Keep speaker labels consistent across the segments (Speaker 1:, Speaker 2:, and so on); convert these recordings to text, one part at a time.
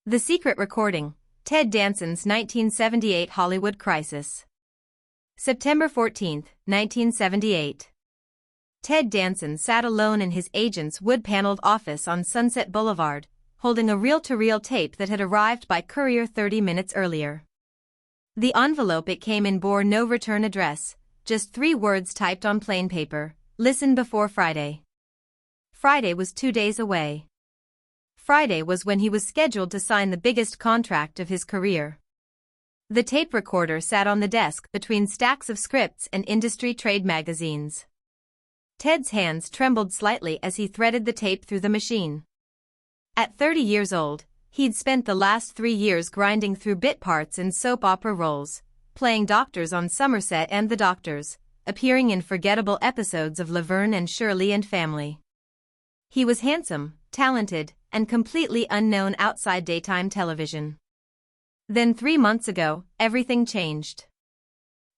Speaker 1: The Secret Recording, Ted Danson's 1978 Hollywood Crisis. September 14, 1978. Ted Danson sat alone in his agent's wood-paneled office on Sunset Boulevard, holding a reel-to-reel tape that had arrived by courier 30 minutes earlier. The envelope it came in bore no return address, just 3 words typed on plain paper: listen before Friday. Friday was 2 days away. Friday was when he was scheduled to sign the biggest contract of his career. The tape recorder sat on the desk between stacks of scripts and industry trade magazines. Ted's hands trembled slightly as he threaded the tape through the machine. At 30 years old, he'd spent the last 3 years grinding through bit parts in soap opera roles, playing doctors on Somerset and The Doctors, appearing in forgettable episodes of Laverne Shirley and Family. He was handsome, talented, and completely unknown outside daytime television. Then 3 months ago, everything changed.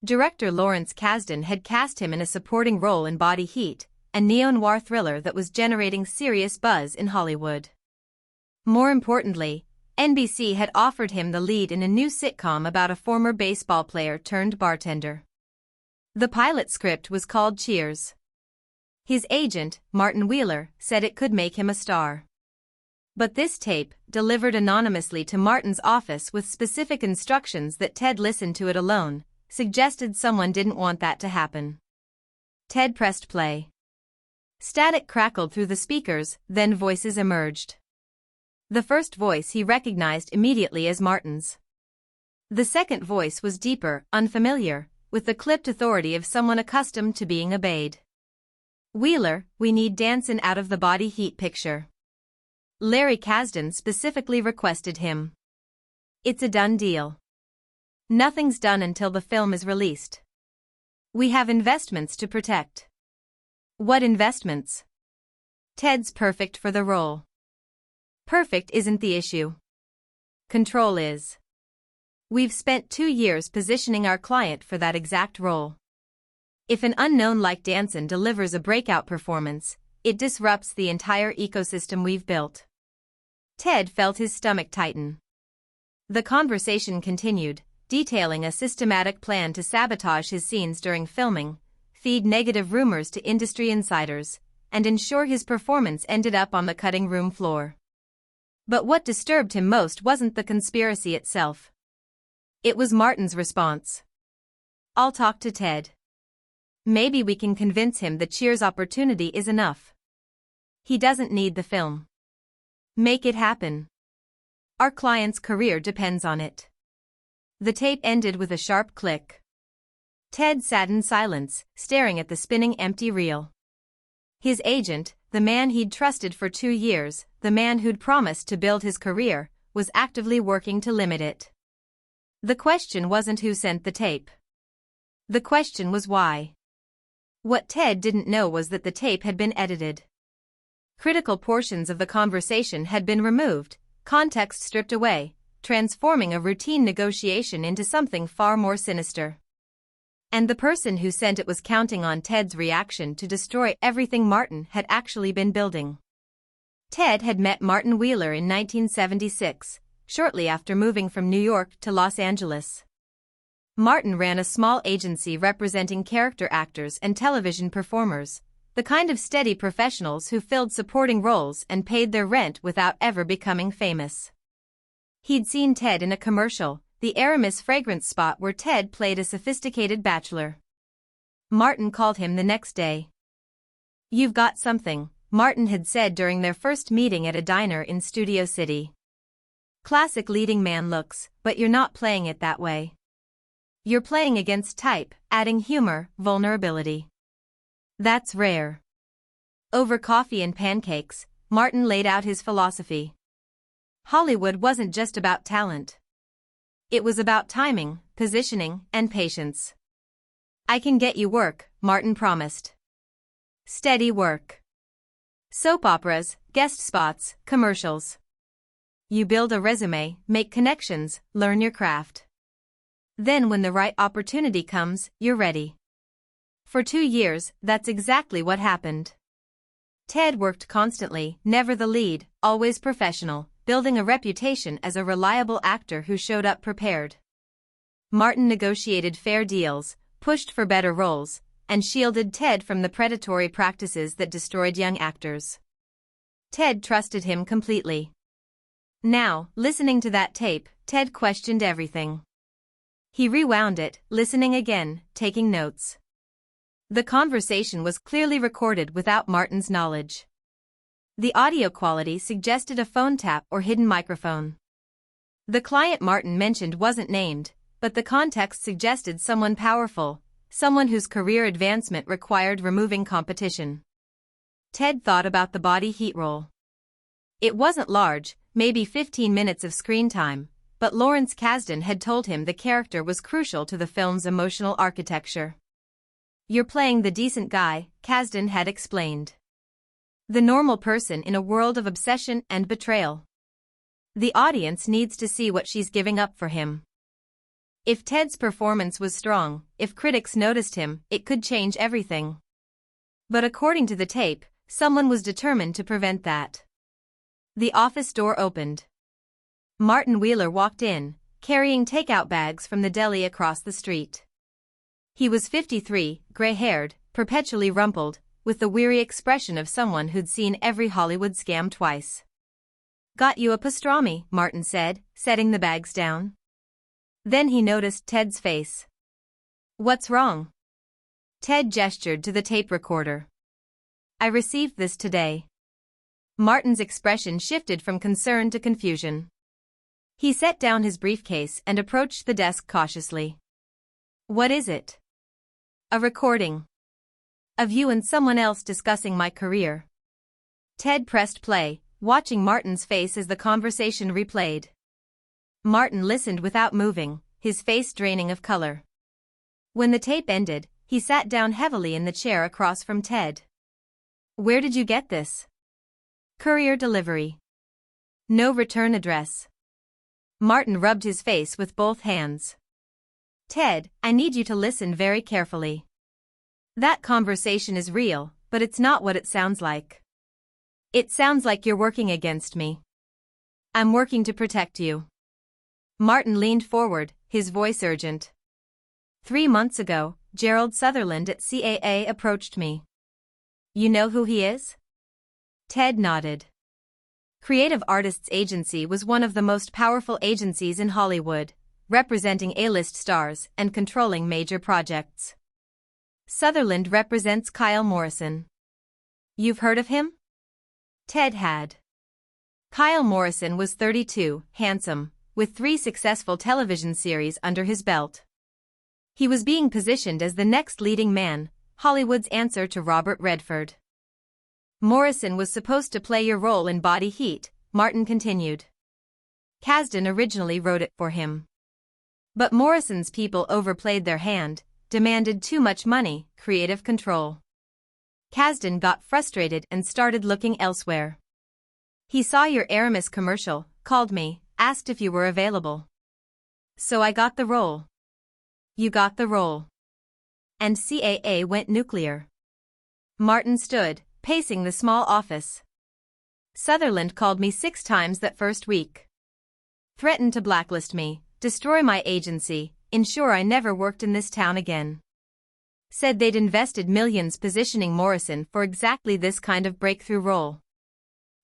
Speaker 1: Director Lawrence Kasdan had cast him in a supporting role in Body Heat, a neo-noir thriller that was generating serious buzz in Hollywood. More importantly, NBC had offered him the lead in a new sitcom about a former baseball player turned bartender. The pilot script was called Cheers. His agent, Martin Wheeler, said it could make him a star. But this tape, delivered anonymously to Martin's office with specific instructions that Ted listen to it alone, suggested someone didn't want that to happen. Ted pressed play. Static crackled through the speakers, then voices emerged. The first voice he recognized immediately as Martin's. The second voice was deeper, unfamiliar, with the clipped authority of someone accustomed to being obeyed. Wheeler, we need Danson out of the Body Heat picture. Larry Kasdan specifically requested him. It's a done deal. Nothing's done until the film is released. We have investments to protect. What investments? Ted's perfect for the role. Perfect isn't the issue. Control is. We've spent 2 years positioning our client for that exact role. If an unknown like Danson delivers a breakout performance, it disrupts the entire ecosystem we've built. Ted felt his stomach tighten. The conversation continued, detailing a systematic plan to sabotage his scenes during filming, feed negative rumors to industry insiders, and ensure his performance ended up on the cutting room floor. But what disturbed him most wasn't the conspiracy itself. It was Martin's response. I'll talk to Ted. Maybe we can convince him the Cheers opportunity is enough. He doesn't need the film. Make it happen. Our client's career depends on it. The tape ended with a sharp click. Ted sat in silence, staring at the spinning empty reel. His agent, the man he'd trusted for 2 years, the man who'd promised to build his career, was actively working to limit it. The question wasn't who sent the tape. The question was why. What Ted didn't know was that the tape had been edited. Critical portions of the conversation had been removed, context stripped away, transforming a routine negotiation into something far more sinister. And the person who sent it was counting on Ted's reaction to destroy everything Martin had actually been building. Ted had met Martin Wheeler in 1976, shortly after moving from New York to Los Angeles. Martin ran a small agency representing character actors and television performers, the kind of steady professionals who filled supporting roles and paid their rent without ever becoming famous. He'd seen Ted in a commercial, the Aramis fragrance spot where Ted played a sophisticated bachelor. Martin called him the next day. You've got something, Martin had said during their first meeting at a diner in Studio City. Classic leading man looks, but you're not playing it that way. You're playing against type, adding humor, vulnerability. That's rare. Over coffee and pancakes, Martin laid out his philosophy. Hollywood wasn't just about talent. It was about timing, positioning, and patience. I can get you work, Martin promised. Steady work. Soap operas, guest spots, commercials. You build a resume, make connections, learn your craft. Then when the right opportunity comes, you're ready. For 2 years, that's exactly what happened. Ted worked constantly, never the lead, always professional, building a reputation as a reliable actor who showed up prepared. Martin negotiated fair deals, pushed for better roles, and shielded Ted from the predatory practices that destroyed young actors. Ted trusted him completely. Now, listening to that tape, Ted questioned everything. He rewound it, listening again, taking notes. The conversation was clearly recorded without Martin's knowledge. The audio quality suggested a phone tap or hidden microphone. The client Martin mentioned wasn't named, but the context suggested someone powerful, someone whose career advancement required removing competition. Ted thought about the body heat role. It wasn't large, maybe 15 minutes of screen time, but Lawrence Kasdan had told him the character was crucial to the film's emotional architecture. "You're playing the decent guy," Kasdan had explained. "The normal person in a world of obsession and betrayal. The audience needs to see what she's giving up for him." If Ted's performance was strong, if critics noticed him, it could change everything. But according to the tape, someone was determined to prevent that. The office door opened. Martin Wheeler walked in, carrying takeout bags from the deli across the street. He was 53, gray-haired, perpetually rumpled, with the weary expression of someone who'd seen every Hollywood scam twice. "Got you a pastrami," Martin said, setting the bags down. Then he noticed Ted's face. "What's wrong?" Ted gestured to the tape recorder. "I received this today." Martin's expression shifted from concern to confusion. He set down his briefcase and approached the desk cautiously. "What is it?" "A recording. Of you and someone else discussing my career." Ted pressed play, watching Martin's face as the conversation replayed. Martin listened without moving, his face draining of color. When the tape ended, he sat down heavily in the chair across from Ted. "Where did you get this?" "Courier delivery. No return address." Martin rubbed his face with both hands. "Ted, I need you to listen very carefully. That conversation is real, but it's not what it sounds like. It sounds like you're working against me. I'm working to protect you." Martin leaned forward, his voice urgent. 3 months ago, Gerald Sutherland at CAA approached me. You know who he is?" Ted nodded. Creative Artists Agency was one of the most powerful agencies in Hollywood, representing A-list stars and controlling major projects. Sutherland represents Kyle Morrison. "You've heard of him?" Ted had. Kyle Morrison was 32, handsome, with 3 successful television series under his belt. He was being positioned as the next leading man, Hollywood's answer to Robert Redford. "Morrison was supposed to play your role in Body Heat," Martin continued. Kasdan originally wrote it for him. But Morrison's people overplayed their hand, demanded too much money, creative control. Kasdan got frustrated and started looking elsewhere. "He saw your Aramis commercial, called me, asked if you were available. So I got the role." "You got the role. And CAA went nuclear." Martin stood, pacing the small office. "Sutherland called me 6 times that first week. Threatened to blacklist me, destroy my agency, ensure I never worked in this town again. Said they'd invested millions positioning Morrison for exactly this kind of breakthrough role."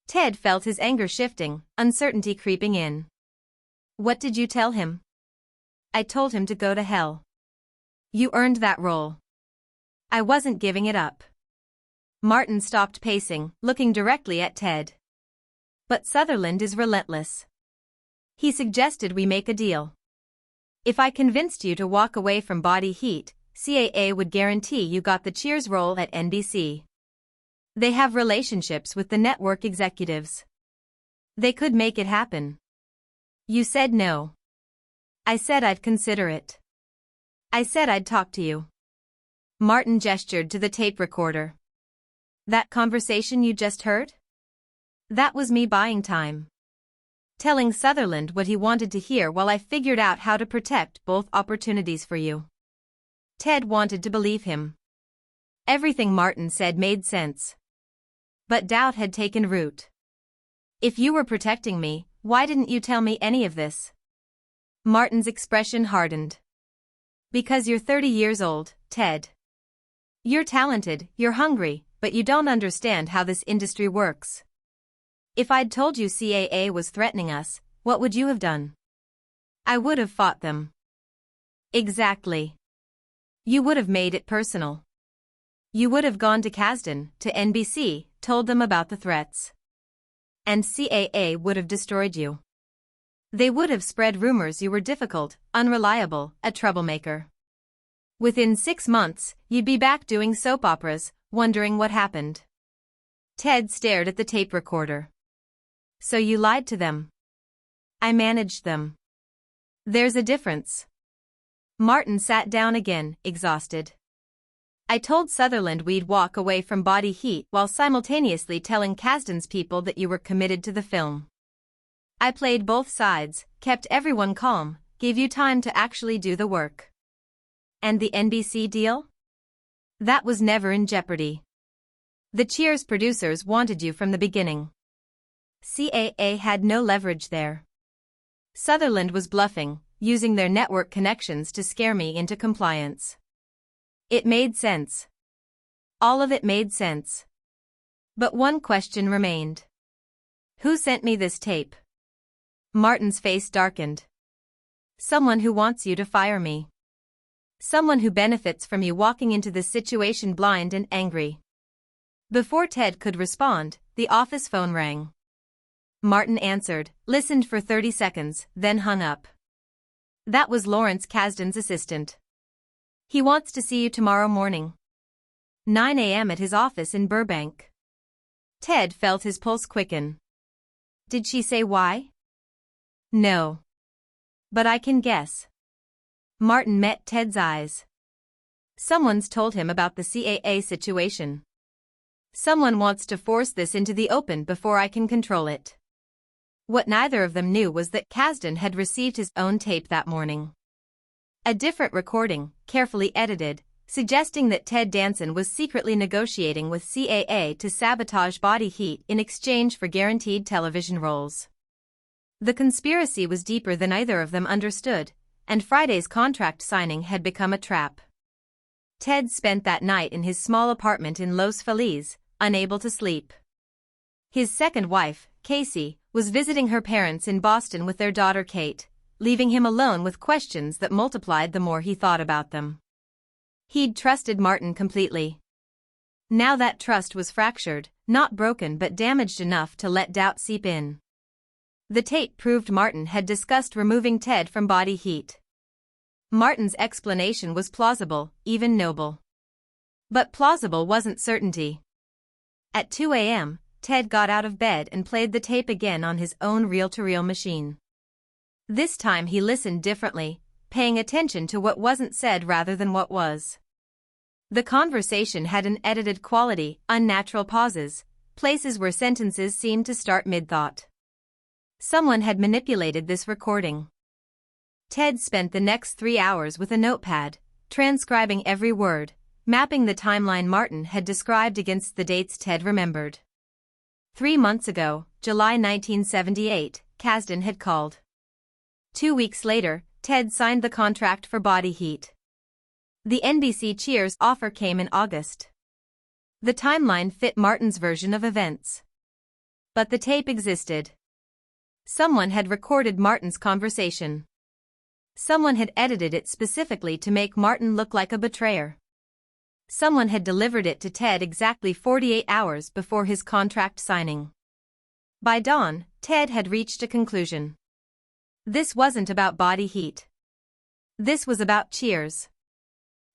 Speaker 1: Ted felt his anger shifting, uncertainty creeping in. "What did you tell him?" "I told him to go to hell. You earned that role. I wasn't giving it up." Martin stopped pacing, looking directly at Ted. "But Sutherland is relentless. He suggested we make a deal. If I convinced you to walk away from Body Heat, CAA would guarantee you got the Cheers role at NBC. They have relationships with the network executives. They could make it happen. You said no." "I said I'd consider it. I said I'd talk to you." Martin gestured to the tape recorder. "That conversation you just heard? That was me buying time. Telling Sutherland what he wanted to hear while I figured out how to protect both opportunities for you." Ted wanted to believe him. Everything Martin said made sense. But doubt had taken root. "If you were protecting me, Why didn't you tell me any of this? Martin's expression hardened. Because you're 30 years old, Ted. You're talented, you're hungry, but you don't understand how this industry works. If I'd told you CAA was threatening us, what would you have done? I would have fought them. Exactly. You would have made it personal. You would have gone to Kasdan, to NBC, told them about the threats. And CAA would have destroyed you. They would have spread rumors you were difficult, unreliable, a troublemaker. Within 6 months, you'd be back doing soap operas, wondering what happened. Ted stared at the tape recorder. So you lied to them? I managed them. There's a difference. Martin sat down again, exhausted. I told Sutherland we'd walk away from Body Heat while simultaneously telling Kasdan's people that you were committed to the film. I played both sides, kept everyone calm, gave you time to actually do the work. And the NBC deal? That was never in jeopardy. The Cheers producers wanted you from the beginning. CAA had no leverage there. Sutherland was bluffing, using their network connections to scare me into compliance. It made sense. All of it made sense. But one question remained. Who sent me this tape? Martin's face darkened. Someone who wants you to fire me. Someone who benefits from you walking into this situation blind and angry. Before Ted could respond, the office phone rang. Martin answered, listened for 30 seconds, then hung up. That was Lawrence Kasdan's assistant. He wants to see you tomorrow morning. 9 a.m. at his office in Burbank. Ted felt his pulse quicken. Did she say why? No. But I can guess. Martin met Ted's eyes. Someone's told him about the CAA situation. Someone wants to force this into the open before I can control it. What neither of them knew was that Kasdan had received his own tape that morning. A different recording, carefully edited, suggesting that Ted Danson was secretly negotiating with CAA to sabotage Body Heat in exchange for guaranteed television roles. The conspiracy was deeper than either of them understood, and Friday's contract signing had become a trap. Ted spent that night in his small apartment in Los Feliz, unable to sleep. His second wife, Casey, was visiting her parents in Boston with their daughter Kate, leaving him alone with questions that multiplied the more he thought about them. He'd trusted Martin completely. Now that trust was fractured, not broken but damaged enough to let doubt seep in. The tape proved Martin had discussed removing Ted from Body Heat. Martin's explanation was plausible, even noble. But plausible wasn't certainty. At 2 a.m., Ted got out of bed and played the tape again on his own reel-to-reel machine. This time he listened differently, paying attention to what wasn't said rather than what was. The conversation had an edited quality, unnatural pauses, places where sentences seemed to start mid-thought. Someone had manipulated this recording. Ted spent the next 3 hours with a notepad, transcribing every word, mapping the timeline Martin had described against the dates Ted remembered. 3 months ago, July 1978, Kasdan had called. 2 weeks later, Ted signed the contract for Body Heat. The NBC Cheers offer came in August. The timeline fit Martin's version of events. But the tape existed. Someone had recorded Martin's conversation. Someone had edited it specifically to make Martin look like a betrayer. Someone had delivered it to Ted exactly 48 hours before his contract signing. By dawn, Ted had reached a conclusion. This wasn't about Body Heat. This was about Cheers.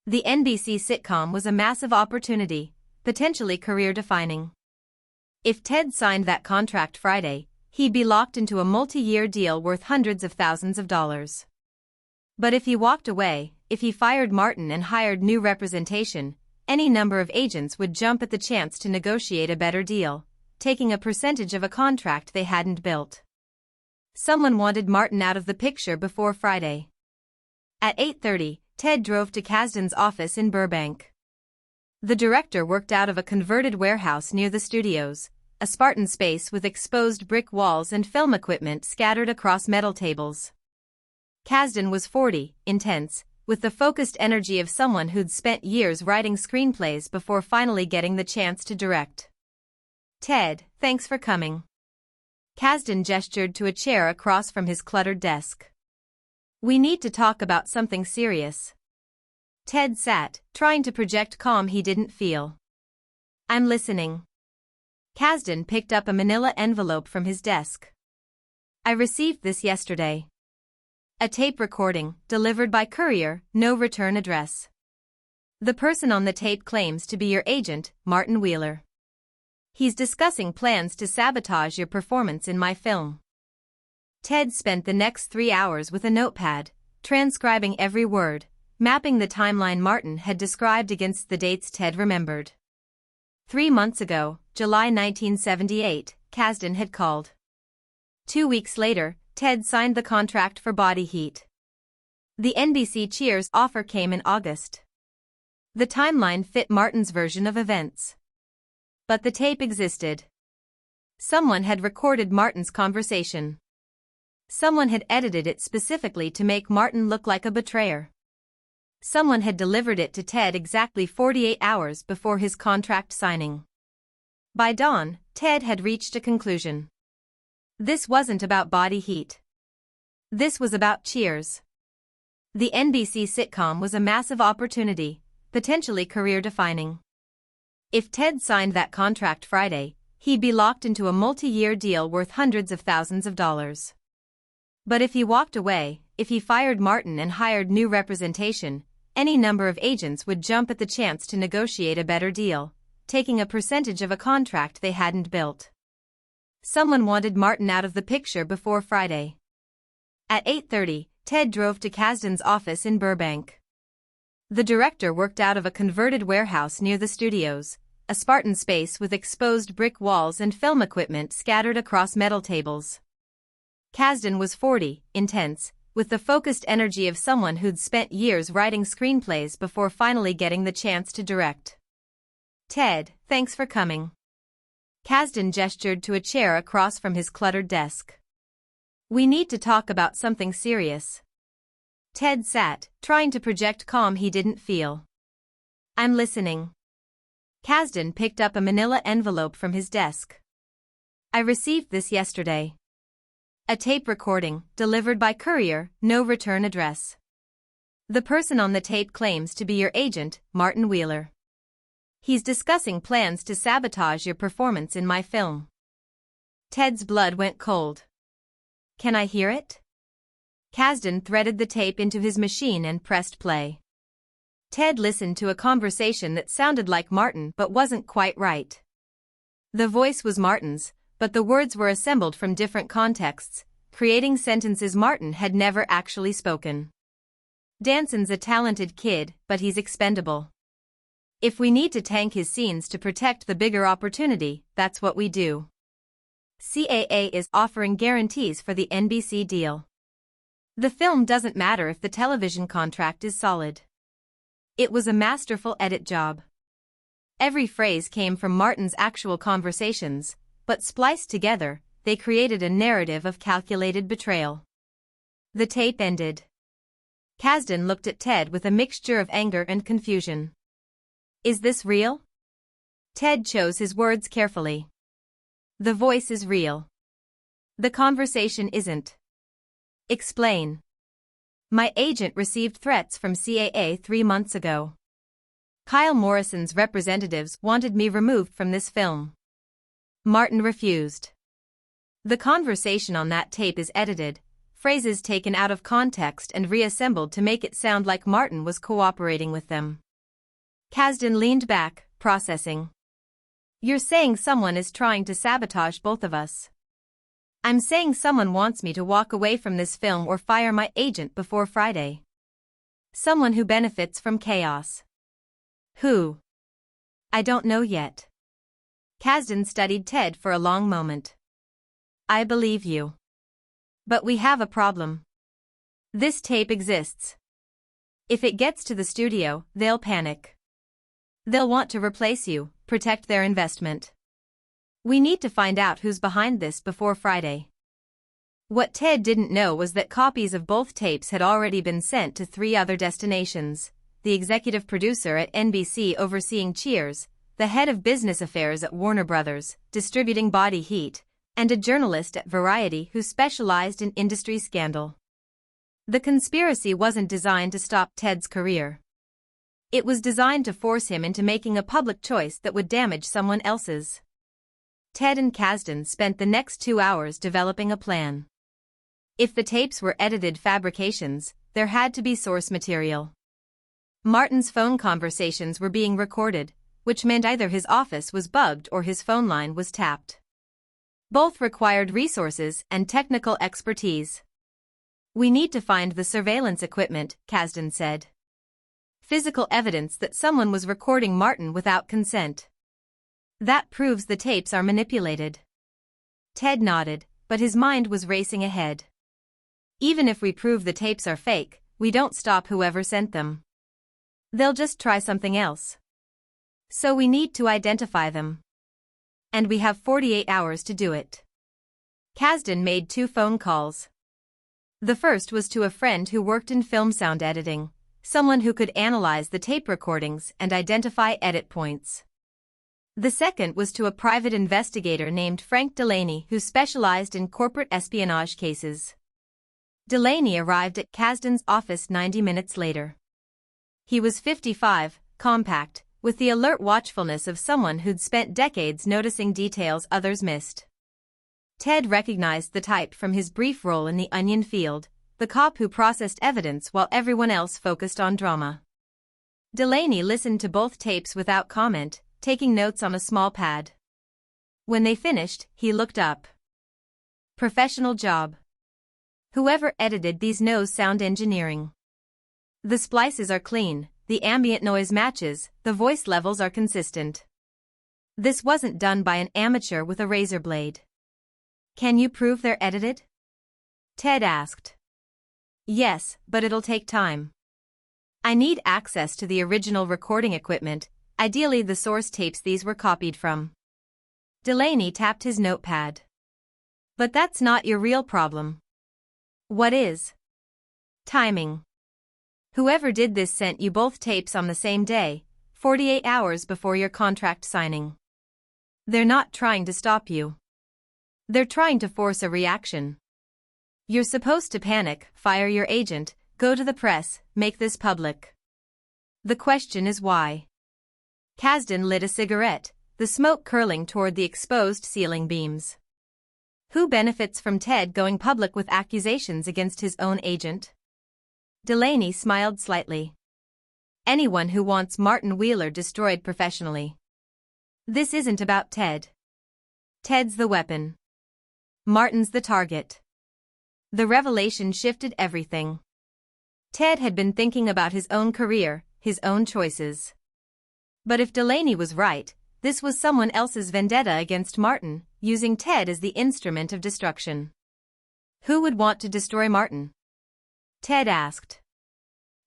Speaker 1: The NBC sitcom was a massive opportunity, potentially career-defining. If Ted signed that contract Friday, he'd be locked into a multi-year deal worth hundreds of thousands of dollars. But if he walked away, if he fired Martin and hired new representation, any number of agents would jump at the chance to negotiate a better deal, taking a percentage of a contract they hadn't built. Someone wanted Martin out of the picture before Friday. At 8:30, Ted drove to Kasdan's office in Burbank. The director worked out of a converted warehouse near the studios, a Spartan space with exposed brick walls and film equipment scattered across metal tables. Kasdan was 40, intense, with the focused energy of someone who'd spent years writing screenplays before finally getting the chance to direct. "Ted, thanks for coming." Kasdan gestured to a chair across from his cluttered desk. "We need to talk about something serious." Ted sat, trying to project calm he didn't feel. "I'm listening." Kasdan picked up a manila envelope from his desk. "I received this yesterday. A tape recording, delivered by courier, no return address. The person on the tape claims to be your agent, Martin Wheeler. He's discussing plans to sabotage your performance in my film." Ted spent the next 3 hours with a notepad, transcribing every word, mapping the timeline Martin had described against the dates Ted remembered. 3 months ago, July 1978, Kasdan had called. 2 weeks later, Ted signed the contract for Body Heat. The NBC Cheers offer came in August. The timeline fit Martin's version of events. But the tape existed. Someone had recorded Martin's conversation. Someone had edited it specifically to make Martin look like a betrayer. Someone had delivered it to Ted exactly 48 hours before his contract signing. By dawn, Ted had reached a conclusion. This wasn't about Body Heat. This was about Cheers. The NBC sitcom was a massive opportunity, potentially career-defining. If Ted signed that contract Friday, he'd be locked into a multi-year deal worth hundreds of thousands of dollars. But if he walked away, if he fired Martin and hired new representation, any number of agents would jump at the chance to negotiate a better deal, taking a percentage of a contract they hadn't built. Someone wanted Martin out of the picture before Friday. At 8:30, Ted drove to Kasdan's office in Burbank. The director worked out of a converted warehouse near the studios, a Spartan space with exposed brick walls and film equipment scattered across metal tables. Kasdan was 40, intense, with the focused energy of someone who'd spent years writing screenplays before finally getting the chance to direct. "Ted, thanks for coming." Kasdan gestured to a chair across from his cluttered desk. "We need to talk about something serious." Ted sat, trying to project calm he didn't feel. "I'm listening." Kasdan picked up a manila envelope from his desk. "I received this yesterday. A tape recording, delivered by courier, no return address. The person on the tape claims to be your agent, Martin Wheeler. He's discussing plans to sabotage your performance in my film." Ted's blood went cold. "Can I hear it?" Kasdan threaded the tape into his machine and pressed play. Ted listened to a conversation that sounded like Martin but wasn't quite right. The voice was Martin's, but the words were assembled from different contexts, creating sentences Martin had never actually spoken. "Danson's a talented kid, but he's expendable. If we need to tank his scenes to protect the bigger opportunity, that's what we do. CAA is offering guarantees for the NBC deal. The film doesn't matter if the television contract is solid." It was a masterful edit job. Every phrase came from Martin's actual conversations, but spliced together, they created a narrative of calculated betrayal. The tape ended. Kasdan looked at Ted with a mixture of anger and confusion. "Is this real?" Ted chose his words carefully. "The voice is real. The conversation isn't." "Explain." "My agent received threats from CAA 3 months ago. Kyle Morrison's representatives wanted me removed from this film. Martin refused. The conversation on that tape is edited, phrases taken out of context and reassembled to make it sound like Martin was cooperating with them." Kasdan leaned back, processing. "You're saying someone is trying to sabotage both of us." "I'm saying someone wants me to walk away from this film or fire my agent before Friday. Someone who benefits from chaos." "Who?" "I don't know yet." Kasdan studied Ted for a long moment. "I believe you. But we have a problem. This tape exists. If it gets to the studio, they'll panic. They'll want to replace you, protect their investment. We need to find out who's behind this before Friday. What Ted didn't know was that copies of both tapes had already been sent to 3 other destinations: the executive producer at NBC overseeing Cheers, the head of business affairs at Warner Brothers, distributing Body Heat, and a journalist at Variety who specialized in industry scandal. The conspiracy wasn't designed to stop Ted's career. It was designed to force him into making a public choice that would damage someone else's. Ted and Kasdan spent the next 2 hours developing a plan. If the tapes were edited fabrications, there had to be source material. Martin's phone conversations were being recorded, which meant either his office was bugged or his phone line was tapped. Both required resources and technical expertise. We need to find the surveillance equipment, Kasdan said. Physical evidence that someone was recording Martin without consent. That proves the tapes are manipulated. Ted nodded, but his mind was racing ahead. Even if we prove the tapes are fake, we don't stop whoever sent them. They'll just try something else. So we need to identify them. And we have 48 hours to do it. Kasdan made 2 phone calls. The first was to a friend who worked in film sound editing, someone who could analyze the tape recordings and identify edit points. The second was to a private investigator named Frank Delaney who specialized in corporate espionage cases. Delaney arrived at Kasdan's office 90 minutes later. He was 55, compact, with the alert watchfulness of someone who'd spent decades noticing details others missed. Ted recognized the type from his brief role in the Onion field, the cop who processed evidence while everyone else focused on drama. Delaney listened to both tapes without comment, taking notes on a small pad. When they finished, he looked up. Professional job. Whoever edited these knows sound engineering. The splices are clean, the ambient noise matches, the voice levels are consistent. This wasn't done by an amateur with a razor blade. Can you prove they're edited? Ted asked. Yes, but it'll take time. I need access to the original recording equipment, ideally the source tapes these were copied from. Delaney tapped his notepad. But that's not your real problem. What is? Timing. Whoever did this sent you both tapes on the same day, 48 hours before your contract signing. They're not trying to stop you. They're trying to force a reaction. You're supposed to panic, fire your agent, go to the press, make this public. The question is why. Kasdan lit a cigarette, the smoke curling toward the exposed ceiling beams. Who benefits from Ted going public with accusations against his own agent? Delaney smiled slightly. Anyone who wants Martin Wheeler destroyed professionally. This isn't about Ted. Ted's the weapon. Martin's the target. The revelation shifted everything. Ted had been thinking about his own career, his own choices. But if Delaney was right, this was someone else's vendetta against Martin, using Ted as the instrument of destruction. Who would want to destroy Martin? Ted asked.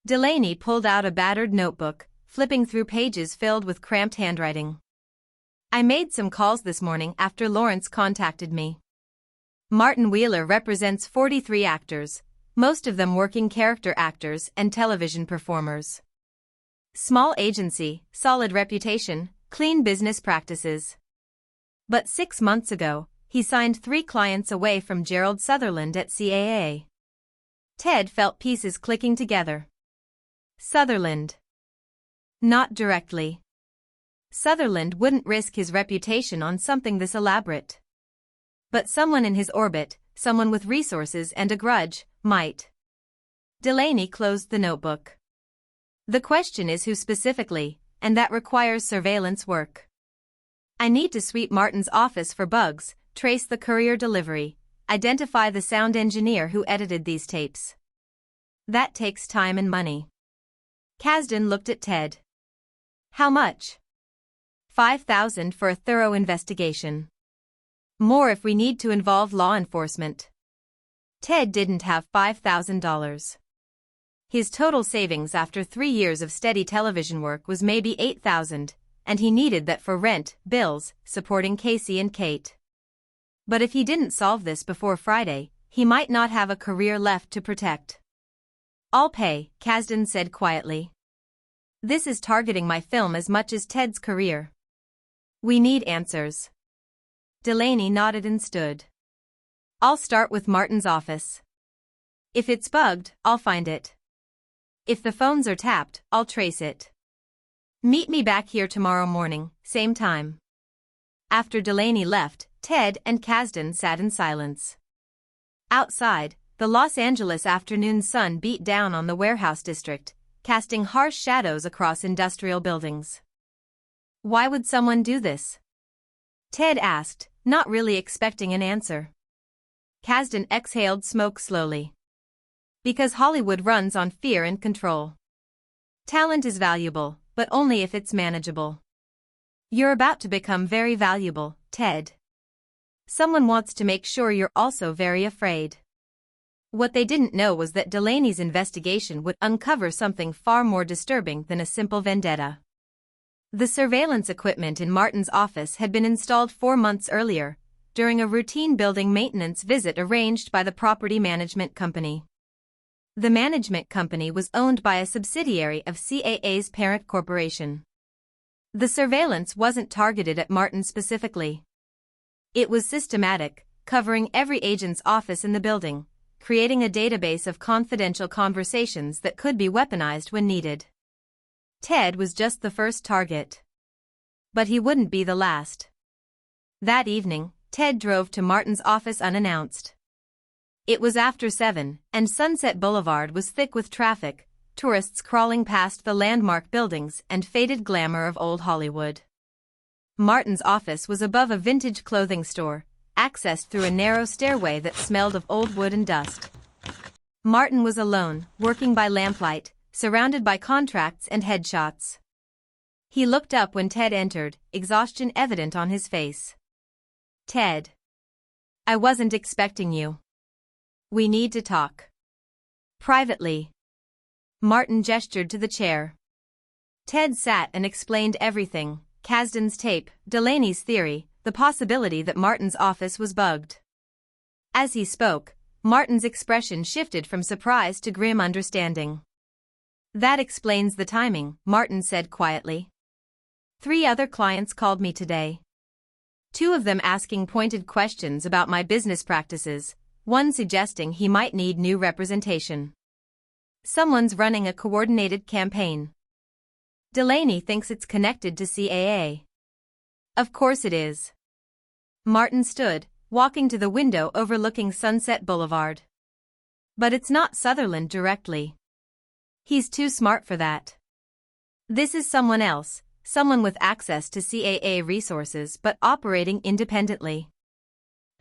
Speaker 1: Delaney pulled out a battered notebook, flipping through pages filled with cramped handwriting. I made some calls this morning after Lawrence contacted me. Martin Wheeler represents 43 actors, most of them working character actors and television performers. Small agency, solid reputation, clean business practices. But 6 months ago, he signed 3 clients away from Gerald Sutherland at CAA. Ted felt pieces clicking together. Sutherland. Not directly. Sutherland wouldn't risk his reputation on something this elaborate. But someone in his orbit, someone with resources and a grudge, might. Delaney closed the notebook. The question is who specifically, and that requires surveillance work. I need to sweep Martin's office for bugs, trace the courier delivery, identify the sound engineer who edited these tapes. That takes time and money. Kasdan looked at Ted. How much? $5,000 for a thorough investigation. More if we need to involve law enforcement. Ted didn't have $5,000. His total savings after 3 years of steady television work was maybe $8,000, and he needed that for rent, bills, supporting Casey and Kate. But if he didn't solve this before Friday, he might not have a career left to protect. "I'll pay," Kasdan said quietly. "This is targeting my film as much as Ted's career. We need answers." Delaney nodded and stood. "I'll start with Martin's office. If it's bugged, I'll find it. If the phones are tapped, I'll trace it. Meet me back here tomorrow morning, same time." After Delaney left, Ted and Kasdan sat in silence. Outside, the Los Angeles afternoon sun beat down on the warehouse district, casting harsh shadows across industrial buildings. "Why would someone do this?" Ted asked, not really expecting an answer. Kasdan exhaled smoke slowly. "Because Hollywood runs on fear and control. Talent is valuable, but only if it's manageable. You're about to become very valuable, Ted. Someone wants to make sure you're also very afraid." What they didn't know was that Delaney's investigation would uncover something far more disturbing than a simple vendetta. The surveillance equipment in Martin's office had been installed 4 months earlier, during a routine building maintenance visit arranged by the property management company. The management company was owned by a subsidiary of CAA's parent corporation. The surveillance wasn't targeted at Martin specifically. It was systematic, covering every agent's office in the building, creating a database of confidential conversations that could be weaponized when needed. Ted was just the first target. But he wouldn't be the last. That evening, Ted drove to Martin's office unannounced. It was after 7, and Sunset Boulevard was thick with traffic, tourists crawling past the landmark buildings and faded glamour of old Hollywood. Martin's office was above a vintage clothing store, accessed through a narrow stairway that smelled of old wood and dust. Martin was alone, working by lamplight, surrounded by contracts and headshots. He looked up when Ted entered, exhaustion evident on his face. "Ted. I wasn't expecting you. We need to talk. Privately." Martin gestured to the chair. Ted sat and explained everything: Kasdan's tape, Delaney's theory, the possibility that Martin's office was bugged. As he spoke, Martin's expression shifted from surprise to grim understanding. "That explains the timing," Martin said quietly. 3 other clients called me today. 2 of them asking pointed questions about my business practices, one suggesting he might need new representation. Someone's running a coordinated campaign. Delaney thinks it's connected to CAA. Of course it is. Martin stood, walking to the window overlooking Sunset Boulevard. But it's not Sutherland directly. He's too smart for that. This is someone else, someone with access to CAA resources but operating independently.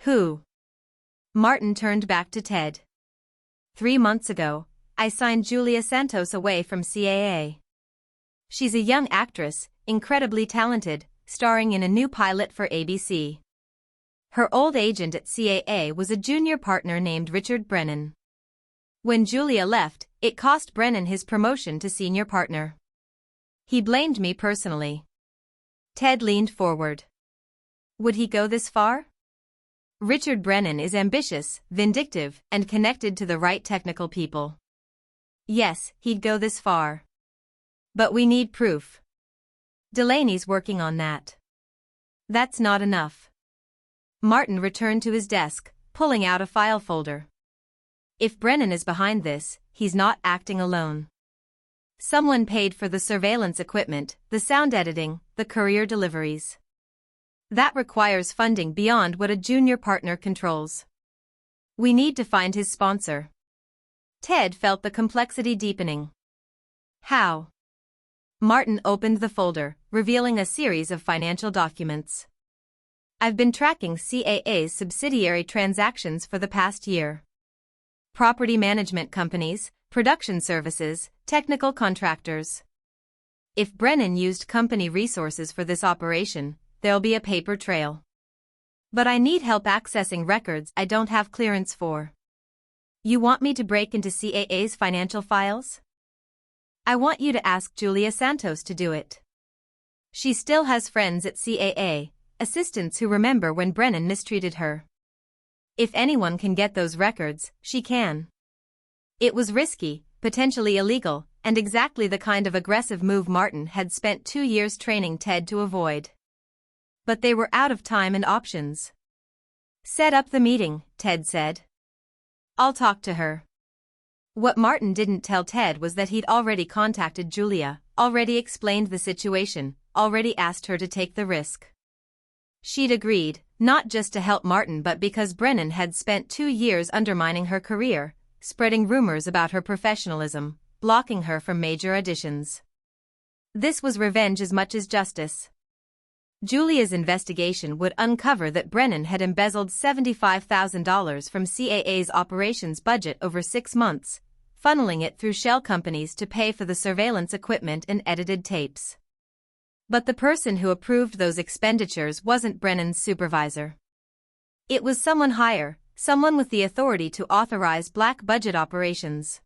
Speaker 1: Who? Martin turned back to Ted. 3 months ago, I signed Julia Santos away from CAA. She's a young actress, incredibly talented, starring in a new pilot for ABC. Her old agent at CAA was a junior partner named Richard Brennan. When Julia left, it cost Brennan his promotion to senior partner. He blamed me personally. Ted leaned forward. Would he go this far? Richard Brennan is ambitious, vindictive, and connected to the right technical people. Yes, he'd go this far. But we need proof. Delaney's working on that. That's not enough. Martin returned to his desk, pulling out a file folder. If Brennan is behind this, he's not acting alone. Someone paid for the surveillance equipment, the sound editing, the courier deliveries. That requires funding beyond what a junior partner controls. We need to find his sponsor. Ted felt the complexity deepening. How? Martin opened the folder, revealing a series of financial documents. I've been tracking CAA's subsidiary transactions for the past year. Property management companies, production services, technical contractors. If Brennan used company resources for this operation, there'll be a paper trail. But I need help accessing records I don't have clearance for. You want me to break into CAA's financial files? I want you to ask Julia Santos to do it. She still has friends at CAA, assistants who remember when Brennan mistreated her. If anyone can get those records, she can. It was risky, potentially illegal, and exactly the kind of aggressive move Martin had spent 2 years training Ted to avoid. But they were out of time and options. Set up the meeting, Ted said. I'll talk to her. What Martin didn't tell Ted was that he'd already contacted Julia, already explained the situation, already asked her to take the risk. She'd agreed, not just to help Martin but because Brennan had spent 2 years undermining her career, spreading rumors about her professionalism, blocking her from major auditions. This was revenge as much as justice. Julia's investigation would uncover that Brennan had embezzled $75,000 from CAA's operations budget over 6 months, funneling it through shell companies to pay for the surveillance equipment and edited tapes. But the person who approved those expenditures wasn't Brennan's supervisor. It was someone higher, someone with the authority to authorize black budget operations.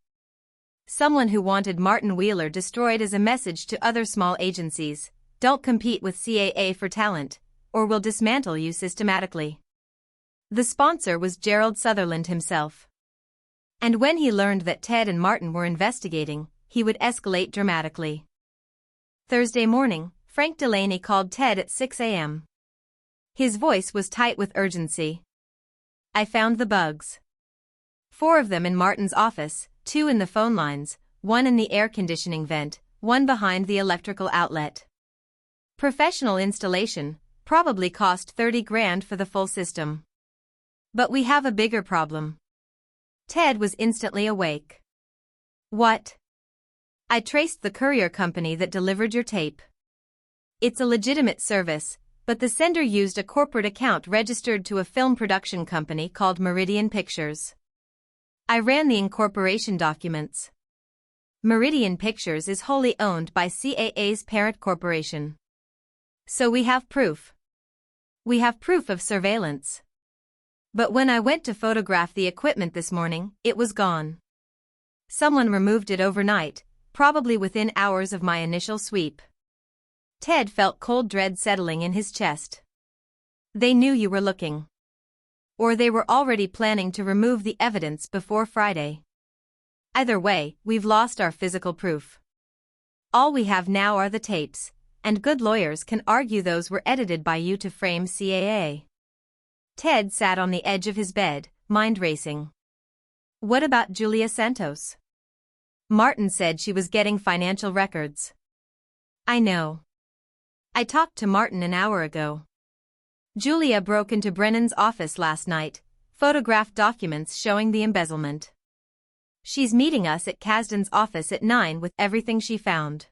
Speaker 1: Someone who wanted Martin Wheeler destroyed as a message to other small agencies: don't compete with CAA for talent, or we'll dismantle you systematically. The sponsor was Gerald Sutherland himself. And when he learned that Ted and Martin were investigating, he would escalate dramatically. Thursday morning, Frank Delaney called Ted at 6 a.m. His voice was tight with urgency. I found the bugs. 4 of them in Martin's office, 2 in the phone lines, 1 in the air conditioning vent, 1 behind the electrical outlet. Professional installation, probably cost $30,000 for the full system. But we have a bigger problem. Ted was instantly awake. What? I traced the courier company that delivered your tape. It's a legitimate service, but the sender used a corporate account registered to a film production company called Meridian Pictures. I ran the incorporation documents. Meridian Pictures is wholly owned by CAA's parent corporation. So we have proof. We have proof of surveillance. But when I went to photograph the equipment this morning, it was gone. Someone removed it overnight, probably within hours of my initial sweep. Ted felt cold dread settling in his chest. They knew you were looking. Or they were already planning to remove the evidence before Friday. Either way, we've lost our physical proof. All we have now are the tapes, and good lawyers can argue those were edited by you to frame CAA. Ted sat on the edge of his bed, mind racing. What about Julia Santos? Martin said she was getting financial records. I know. I talked to Martin an hour ago. Julia broke into Brennan's office last night, photographed documents showing the embezzlement. She's meeting us at Kasdan's office at 9 with everything she found.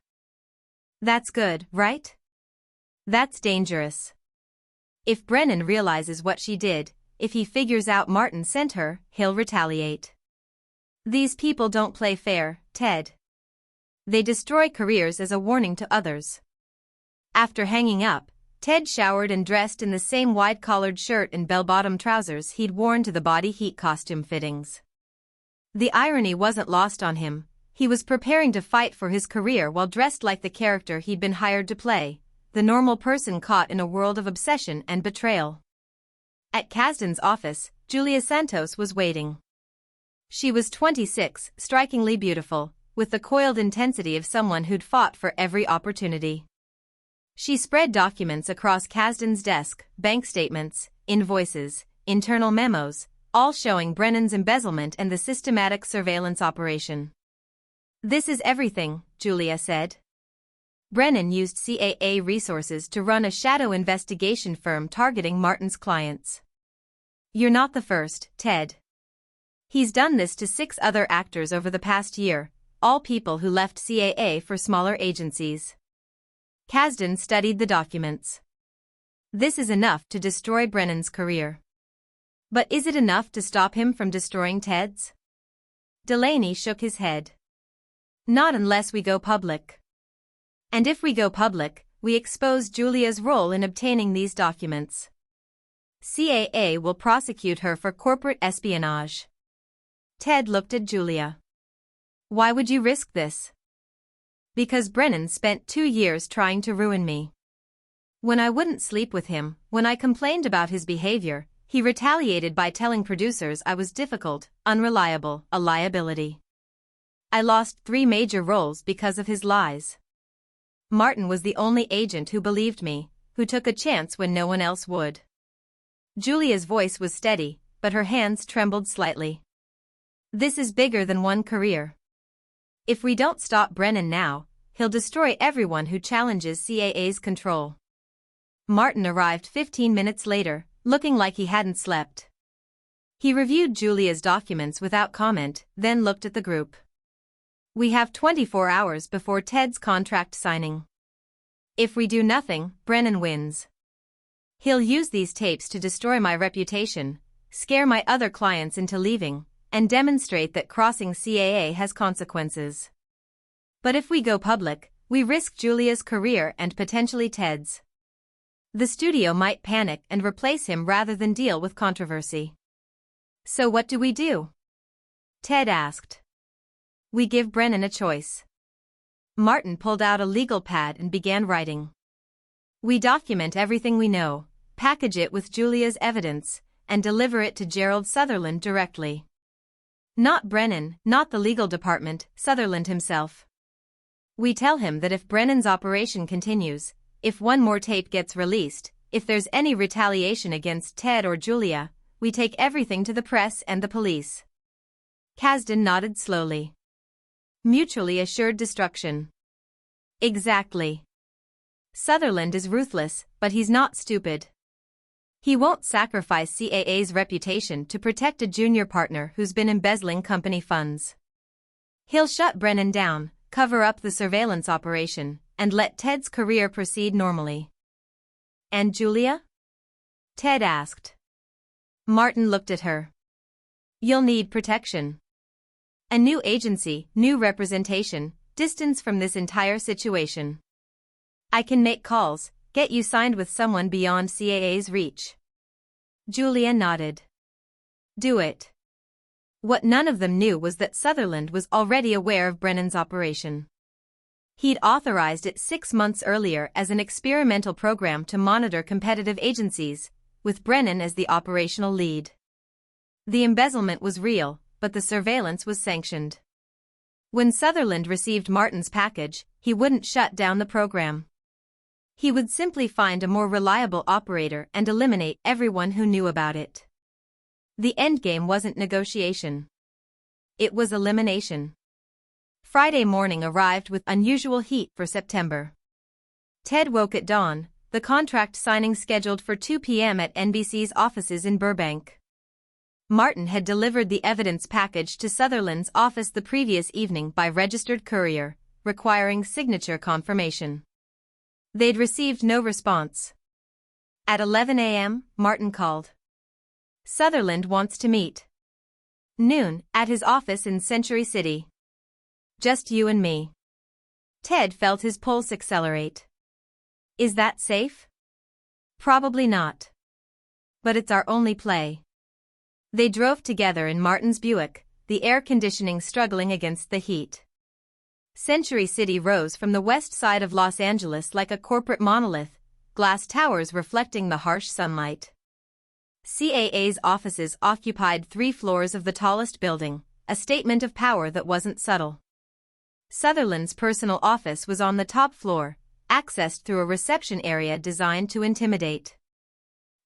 Speaker 1: That's good, right? That's dangerous. If Brennan realizes what she did, if he figures out Martin sent her, he'll retaliate. These people don't play fair, Ted. They destroy careers as a warning to others. After hanging up, Ted showered and dressed in the same wide-collared shirt and bell-bottom trousers he'd worn to the body heat costume fittings. The irony wasn't lost on him. He was preparing to fight for his career while dressed like the character he'd been hired to play, the normal person caught in a world of obsession and betrayal. At Kasdan's office, Julia Santos was waiting. She was 26, strikingly beautiful, with the coiled intensity of someone who'd fought for every opportunity. She spread documents across Kasdan's desk, bank statements, invoices, internal memos, all showing Brennan's embezzlement and the systematic surveillance operation. This is everything, Julia said. Brennan used CAA resources to run a shadow investigation firm targeting Martin's clients. You're not the first, Ted. He's done this to 6 other actors over the past year, all people who left CAA for smaller agencies. Kasdan studied the documents. This is enough to destroy Brennan's career. But is it enough to stop him from destroying Ted's? Delaney shook his head. Not unless we go public. And if we go public, we expose Julia's role in obtaining these documents. CAA will prosecute her for corporate espionage. Ted looked at Julia. Why would you risk this? Because Brennan spent 2 years trying to ruin me. When I wouldn't sleep with him, when I complained about his behavior, he retaliated by telling producers I was difficult, unreliable, a liability. I lost 3 major roles because of his lies. Martin was the only agent who believed me, who took a chance when no one else would. Julia's voice was steady, but her hands trembled slightly. This is bigger than one career. If we don't stop Brennan now, he'll destroy everyone who challenges CAA's control. Martin arrived 15 minutes later, looking like he hadn't slept. He reviewed Julia's documents without comment, then looked at the group. We have 24 hours before Ted's contract signing. If we do nothing, Brennan wins. He'll use these tapes to destroy my reputation, scare my other clients into leaving, and demonstrate that crossing CAA has consequences. But if we go public, we risk Julia's career and potentially Ted's. The studio might panic and replace him rather than deal with controversy. So what do we do? Ted asked. We give Brennan a choice. Martin pulled out a legal pad and began writing. We document everything we know, package it with Julia's evidence, and deliver it to Gerald Sutherland directly. Not Brennan, not the legal department, Sutherland himself. We tell him that if Brennan's operation continues, if one more tape gets released, if there's any retaliation against Ted or Julia, we take everything to the press and the police. Kasdan nodded slowly. Mutually assured destruction. Exactly. Sutherland is ruthless, but he's not stupid. He won't sacrifice CAA's reputation to protect a junior partner who's been embezzling company funds. He'll shut Brennan down, cover up the surveillance operation, and let Ted's career proceed normally. And Julia? Ted asked. Martin looked at her. You'll need protection. A new agency, new representation, distance from this entire situation. I can make calls, get you signed with someone beyond CAA's reach. Julia nodded. Do it. What none of them knew was that Sutherland was already aware of Brennan's operation. He'd authorized it 6 months earlier as an experimental program to monitor competitive agencies, with Brennan as the operational lead. The embezzlement was real, but the surveillance was sanctioned. When Sutherland received Martin's package, he wouldn't shut down the program. He would simply find a more reliable operator and eliminate everyone who knew about it. The endgame wasn't negotiation. It was elimination. Friday morning arrived with unusual heat for September. Ted woke at dawn, the contract signing scheduled for 2 p.m. at NBC's offices in Burbank. Martin had delivered the evidence package to Sutherland's office the previous evening by registered courier, requiring signature confirmation. They'd received no response. At 11 a.m., Martin called. Sutherland wants to meet. Noon, at his office in Century City. Just you and me. Ted felt his pulse accelerate. Is that safe? Probably not. But it's our only play. They drove together in Martin's Buick, the air conditioning struggling against the heat. Century City rose from the west side of Los Angeles like a corporate monolith, glass towers reflecting the harsh sunlight. CAA's offices occupied 3 floors of the tallest building, a statement of power that wasn't subtle. Sutherland's personal office was on the top floor, accessed through a reception area designed to intimidate.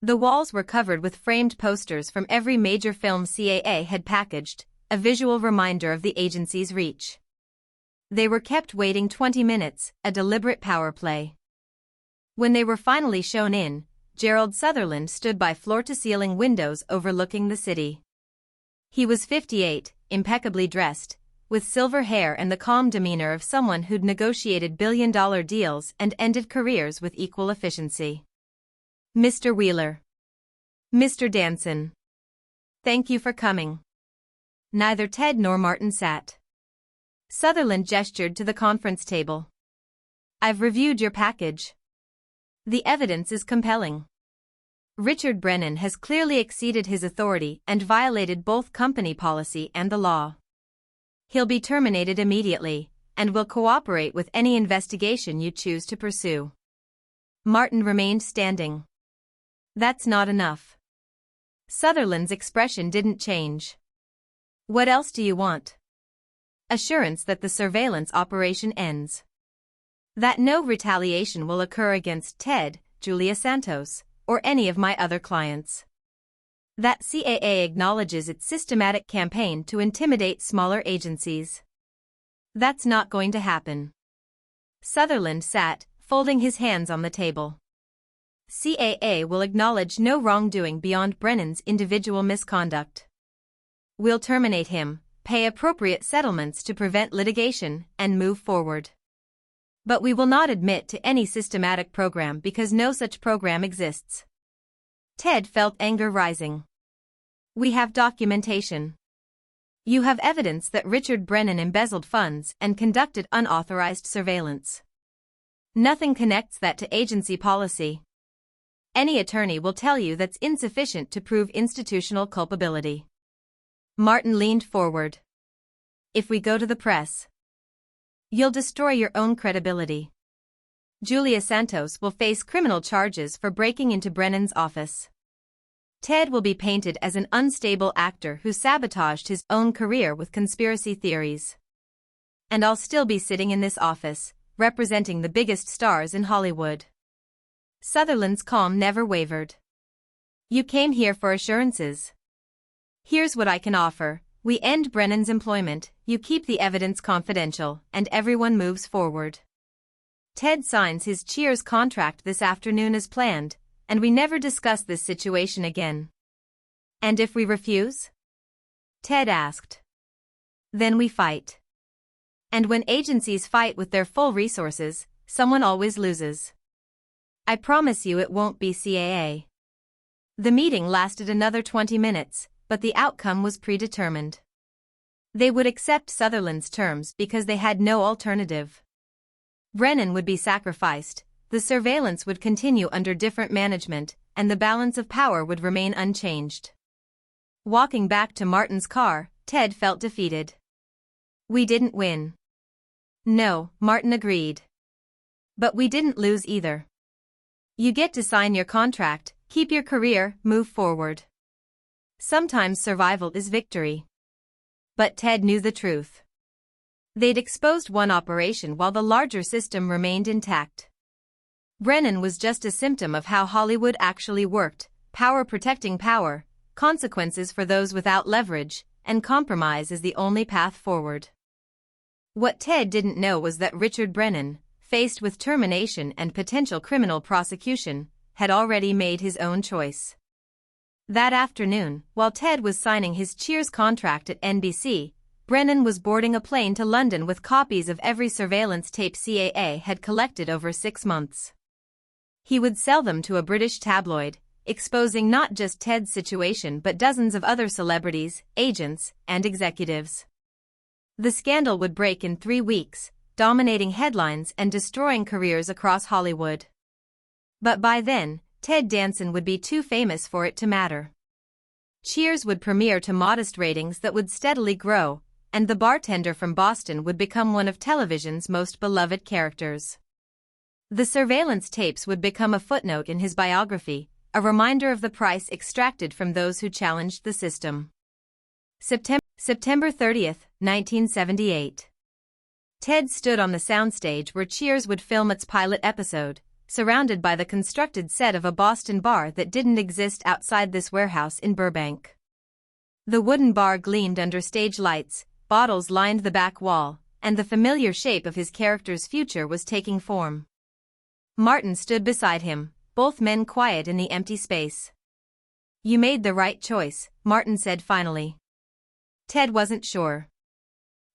Speaker 1: The walls were covered with framed posters from every major film CAA had packaged, a visual reminder of the agency's reach. They were kept waiting 20 minutes, a deliberate power play. When they were finally shown in, Gerald Sutherland stood by floor-to-ceiling windows overlooking the city. He was 58, impeccably dressed, with silver hair and the calm demeanor of someone who'd negotiated billion-dollar deals and ended careers with equal efficiency. Mr. Wheeler. Mr. Danson. Thank you for coming. Neither Ted nor Martin sat. Sutherland gestured to the conference table. I've reviewed your package. The evidence is compelling. Richard Brennan has clearly exceeded his authority and violated both company policy and the law. He'll be terminated immediately, and will cooperate with any investigation you choose to pursue. Martin remained standing. That's not enough. Sutherland's expression didn't change. What else do you want? Assurance that the surveillance operation ends. That no retaliation will occur against Ted, Julia Santos, or any of my other clients. That CAA acknowledges its systematic campaign to intimidate smaller agencies. That's not going to happen. Sutherland sat, folding his hands on the table. CAA will acknowledge no wrongdoing beyond Brennan's individual misconduct. We'll terminate him, pay appropriate settlements to prevent litigation, and move forward. But we will not admit to any systematic program because no such program exists. Ted felt anger rising. We have documentation. You have evidence that Richard Brennan embezzled funds and conducted unauthorized surveillance. Nothing connects that to agency policy. Any attorney will tell you that's insufficient to prove institutional culpability. Martin leaned forward. If we go to the press, you'll destroy your own credibility. Julia Santos will face criminal charges for breaking into Brennan's office. Ted will be painted as an unstable actor who sabotaged his own career with conspiracy theories. And I'll still be sitting in this office, representing the biggest stars in Hollywood. Sutherland's calm never wavered. You came here for assurances. Here's what I can offer. We end Brennan's employment, you keep the evidence confidential, and everyone moves forward. Ted signs his Cheers contract this afternoon as planned, and we never discuss this situation again. And if we refuse? Ted asked. Then we fight. And when agencies fight with their full resources, someone always loses. I promise you it won't be CAA. The meeting lasted another 20 minutes, but the outcome was predetermined. They would accept Sutherland's terms because they had no alternative. Brennan would be sacrificed, the surveillance would continue under different management, and the balance of power would remain unchanged. Walking back to Martin's car, Ted felt defeated. We didn't win. No, Martin agreed. But we didn't lose either. You get to sign your contract, keep your career, move forward. Sometimes survival is victory. But Ted knew the truth. They'd exposed one operation while the larger system remained intact. Brennan was just a symptom of how Hollywood actually worked: power protecting power, consequences for those without leverage, and compromise is the only path forward. What Ted didn't know was that Richard Brennan, faced with termination and potential criminal prosecution, had already made his own choice. That afternoon, while Ted was signing his Cheers contract at NBC, Brennan was boarding a plane to London with copies of every surveillance tape CAA had collected over 6 months. He would sell them to a British tabloid, exposing not just Ted's situation but dozens of other celebrities, agents, and executives. The scandal would break in 3 weeks, dominating headlines and destroying careers across Hollywood. But by then, Ted Danson would be too famous for it to matter. Cheers would premiere to modest ratings that would steadily grow, and the bartender from Boston would become one of television's most beloved characters. The surveillance tapes would become a footnote in his biography, a reminder of the price extracted from those who challenged the system. September 30, 1978. Ted stood on the soundstage where Cheers would film its pilot episode, surrounded by the constructed set of a Boston bar that didn't exist outside this warehouse in Burbank. The wooden bar gleamed under stage lights, bottles lined the back wall, and the familiar shape of his character's future was taking form. Martin stood beside him, both men quiet in the empty space. You made the right choice, Martin said finally. Ted wasn't sure.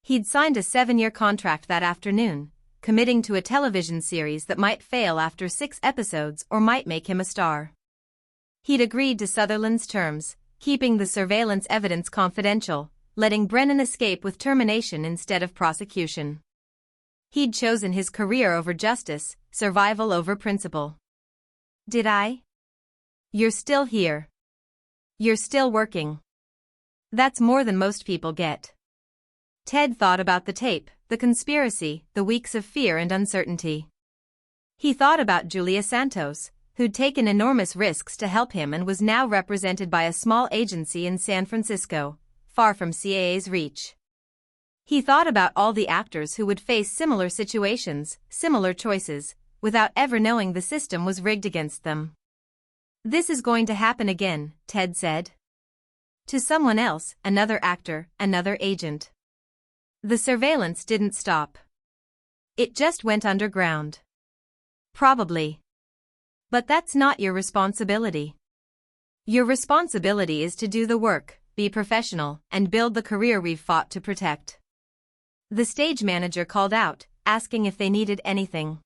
Speaker 1: He'd signed a 7-year contract that afternoon, committing to a television series that might fail after 6 episodes or might make him a star. He'd agreed to Sutherland's terms, keeping the surveillance evidence confidential, letting Brennan escape with termination instead of prosecution. He'd chosen his career over justice, survival over principle. Did I? You're still here. You're still working. That's more than most people get. Ted thought about the tape, the conspiracy, the weeks of fear and uncertainty. He thought about Julia Santos, who'd taken enormous risks to help him and was now represented by a small agency in San Francisco, far from CAA's reach. He thought about all the actors who would face similar situations, similar choices, without ever knowing the system was rigged against them. "This is going to happen again," Ted said. To someone else, another actor, another agent. The surveillance didn't stop. It just went underground. Probably. But that's not your responsibility. Your responsibility is to do the work, be professional, and build the career we've fought to protect. The stage manager called out, asking if they needed anything.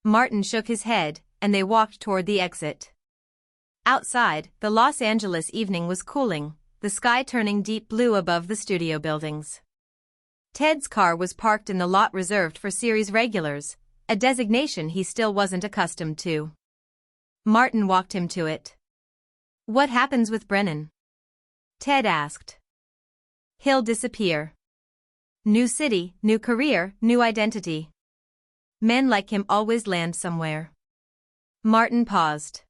Speaker 1: Martin shook his head, and they walked toward the exit. Outside, the Los Angeles evening was cooling, the sky turning deep blue above the studio buildings. Ted's car was parked in the lot reserved for series regulars, a designation he still wasn't accustomed to. Martin walked him to it. "What happens with Brennan?" Ted asked. "He'll disappear. New city, new career, new identity. Men like him always land somewhere." Martin paused.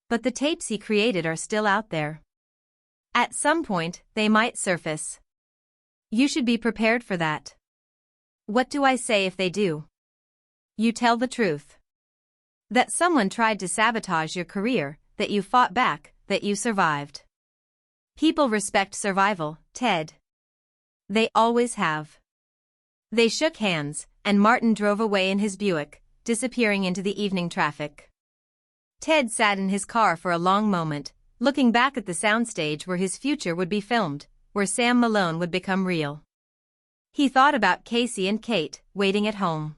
Speaker 1: "But the tapes he created are still out there. At some point, they might surface. You should be prepared for that." "What do I say if they do?" "You tell the truth. That someone tried to sabotage your career, that you fought back, that you survived. People respect survival, Ted. They always have." They shook hands, and Martin drove away in his Buick, disappearing into the evening traffic. Ted sat in his car for a long moment, looking back at the soundstage where his future would be filmed, where Sam Malone would become real. He thought about Casey and Kate, waiting at home.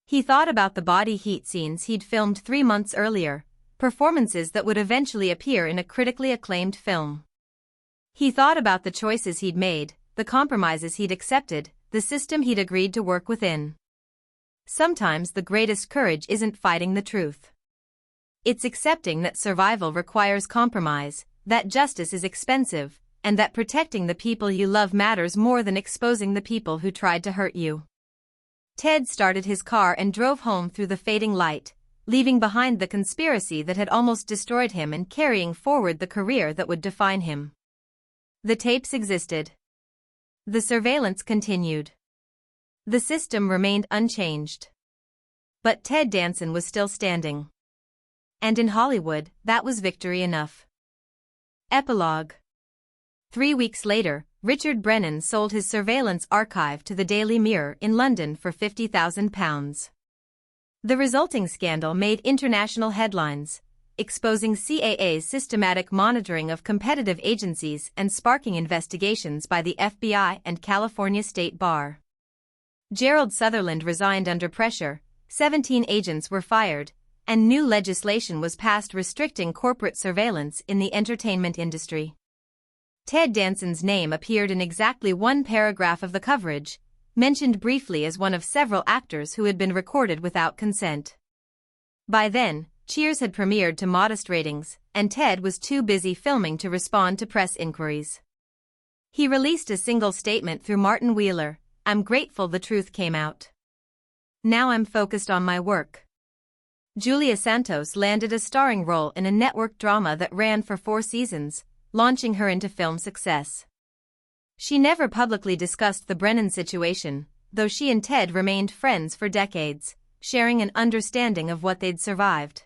Speaker 1: He thought about the body heat scenes he'd filmed 3 months earlier, performances that would eventually appear in a critically acclaimed film. He thought about the choices he'd made, the compromises he'd accepted, the system he'd agreed to work within. Sometimes the greatest courage isn't fighting the truth. It's accepting that survival requires compromise, that justice is expensive, and that protecting the people you love matters more than exposing the people who tried to hurt you. Ted started his car and drove home through the fading light, leaving behind the conspiracy that had almost destroyed him and carrying forward the career that would define him. The tapes existed. The surveillance continued. The system remained unchanged. But Ted Danson was still standing. And in Hollywood, that was victory enough. Epilogue. 3 weeks later, Richard Brennan sold his surveillance archive to the Daily Mirror in London for £50,000. The resulting scandal made international headlines, exposing CAA's systematic monitoring of competitive agencies and sparking investigations by the FBI and California State Bar. Gerald Sutherland resigned under pressure, 17 agents were fired, and new legislation was passed restricting corporate surveillance in the entertainment industry. Ted Danson's name appeared in exactly one paragraph of the coverage, mentioned briefly as one of several actors who had been recorded without consent. By then, Cheers had premiered to modest ratings, and Ted was too busy filming to respond to press inquiries. He released a single statement through Martin Wheeler, "I'm grateful the truth came out. Now I'm focused on my work." Julia Santos landed a starring role in a network drama that ran for 4 seasons, launching her into film success. She never publicly discussed the Brennan situation, though she and Ted remained friends for decades, sharing an understanding of what they'd survived.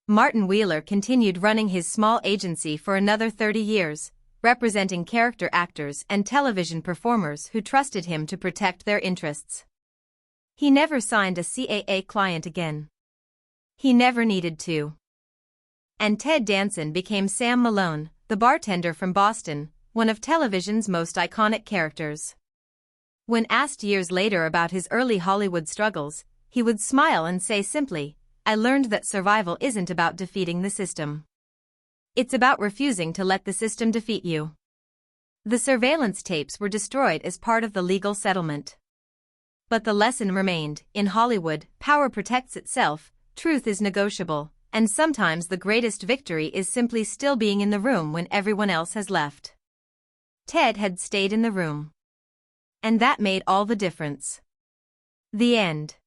Speaker 1: Martin Wheeler continued running his small agency for another 30 years, representing character actors and television performers who trusted him to protect their interests. He never signed a CAA client again. He never needed to. And Ted Danson became Sam Malone, the bartender from Boston, one of television's most iconic characters. When asked years later about his early Hollywood struggles, he would smile and say simply, "I learned that survival isn't about defeating the system. It's about refusing to let the system defeat you." The surveillance tapes were destroyed as part of the legal settlement. But the lesson remained: in Hollywood, power protects itself, truth is negotiable, and sometimes the greatest victory is simply still being in the room when everyone else has left. Ted had stayed in the room. And that made all the difference. The end.